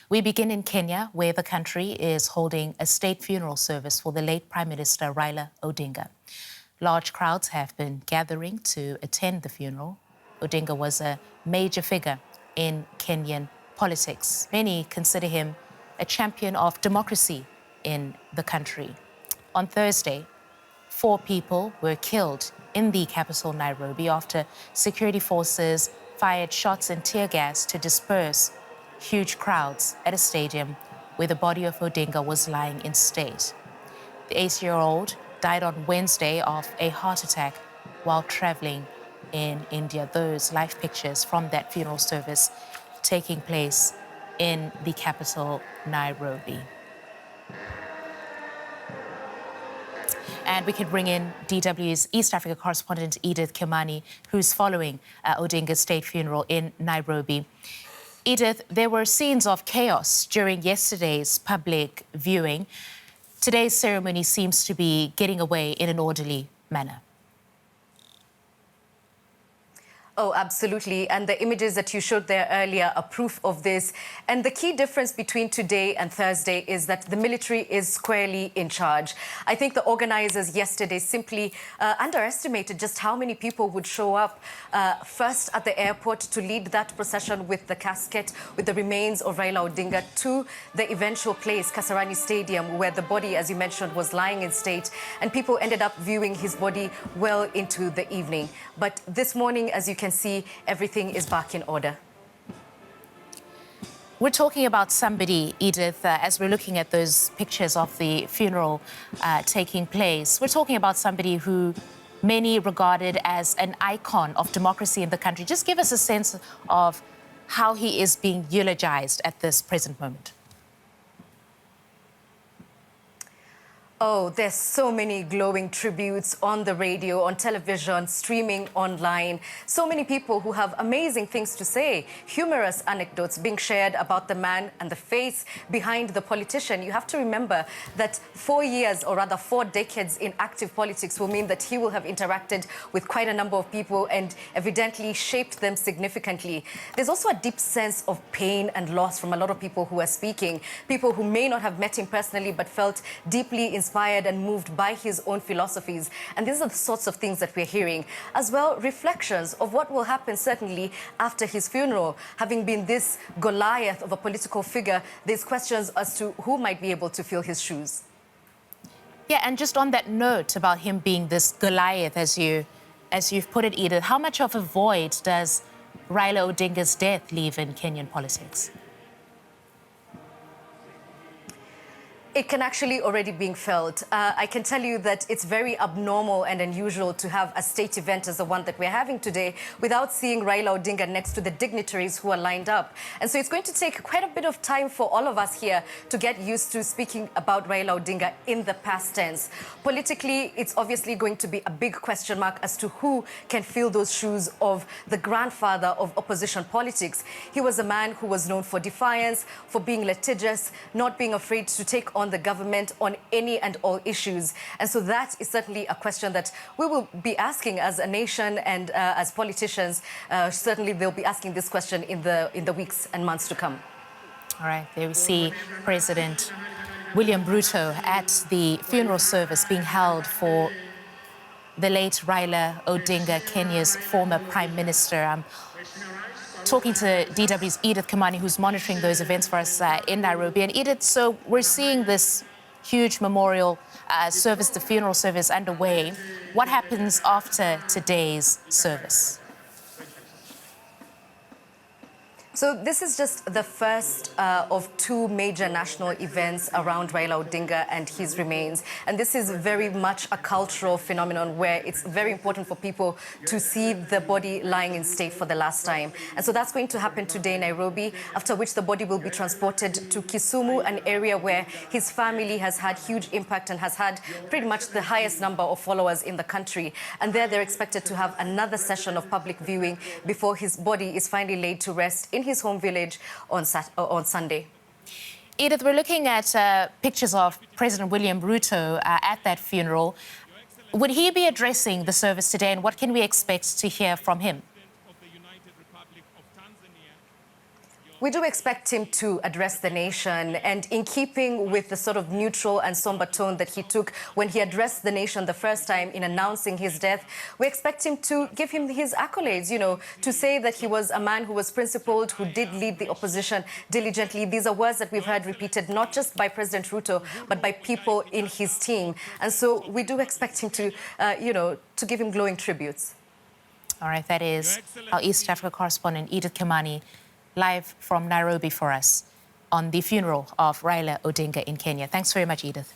We begin in Kenya, where the country is holding a state funeral service for the late Prime Minister Raila Odinga. Large crowds have been gathering to attend the funeral. Odinga was a major figure in Kenyan politics. Many consider him a champion of democracy in the country. On Thursday, 4 people were killed in the capital, Nairobi, after security forces fired shots and tear gas to disperse huge crowds at a stadium where the body of Odinga was lying in state. The 8-year-old died on Wednesday of a heart attack while traveling in India. Those live pictures from that funeral service taking place in the capital, Nairobi. And we could bring in DW's East Africa correspondent Edith Kimani, who's following Odinga's state funeral in Nairobi. Edith, there were scenes of chaos during yesterday's public viewing. Today's ceremony seems to be getting away in an orderly manner. Oh, absolutely. And the images that you showed there earlier are proof of this. And the key difference between today and Thursday is that the military is squarely in charge. I think the organizers yesterday simply underestimated just how many people would show up first at the airport to lead that procession with the casket, with the remains of Raila Odinga, to the eventual place, Kasarani Stadium, where the body, as you mentioned, was lying in state. And people ended up viewing his body well into the evening. But this morning, as you can see, everything is back in order. We're talking about somebody, Edith, as we're looking at those pictures of the funeral taking place. We're talking about somebody who many regarded as an icon of democracy in the country. Just give us a sense of how he is being eulogized at this present moment. Oh, there's so many glowing tributes on the radio, on television, streaming online. So many people who have amazing things to say, humorous anecdotes being shared about the man and the face behind the politician. You have to remember that 4 years, or rather 4 decades in active politics will mean that he will have interacted with quite a number of people and evidently shaped them significantly. There's also a deep sense of pain and loss from a lot of people who are speaking, people who may not have met him personally but felt deeply inspired and moved by his own philosophies. And these are the sorts of things that we're hearing. As well, reflections of what will happen certainly after his funeral. Having been this Goliath of a political figure, there's questions as to who might be able to fill his shoes. Yeah, and just on that note about him being this Goliath, as you've put it, Edith, how much of a void does Raila Odinga's death leave in Kenyan politics? It can actually already be felt. I can tell you that it's very abnormal and unusual to have a state event as the one that we're having today without seeing Raila Odinga next to the dignitaries who are lined up. And so it's going to take quite a bit of time for all of us here to get used to speaking about Raila Odinga in the past tense. Politically, it's obviously going to be a big question mark as to who can fill those shoes of the grandfather of opposition politics. He was a man who was known for defiance, for being litigious, not being afraid to take on the government on any and all issues. And so that is certainly a question that we will be asking as a nation and as politicians. Certainly they'll be asking this question in the weeks and months to come. All right, there we see President William Ruto at the funeral service being held for the late Raila Odinga, Kenya's former Prime Minister. Talking to DW's Edith Kimani, who's monitoring those events for us in Nairobi. And Edith, so we're seeing this huge memorial service, the funeral service underway. What happens after today's service? So this is just the first of 2 major national events around Raila Odinga and his remains. And this is very much a cultural phenomenon where it's very important for people to see the body lying in state for the last time. And so that's going to happen today in Nairobi, after which the body will be transported to Kisumu, an area where his family has had huge impact and has had pretty much the highest number of followers in the country. And there they're expected to have another session of public viewing before his body is finally laid to rest in his home village on Sunday. Edith, we're looking at pictures of President William Ruto at that funeral. Would he be addressing the service today, and what can we expect to hear from him? We do expect him to address the nation, and in keeping with the sort of neutral and somber tone that he took when he addressed the nation the first time in announcing his death, we expect him to give him his accolades, you know, to say that he was a man who was principled, who did lead the opposition diligently. These are words that we've heard repeated not just by President Ruto, but by people in his team. And so we do expect him to, you know, to give him glowing tributes. All right, that is our East Africa correspondent, Edith Kimani, live from Nairobi for us on the funeral of Raila Odinga in Kenya. Thanks very much, Edith.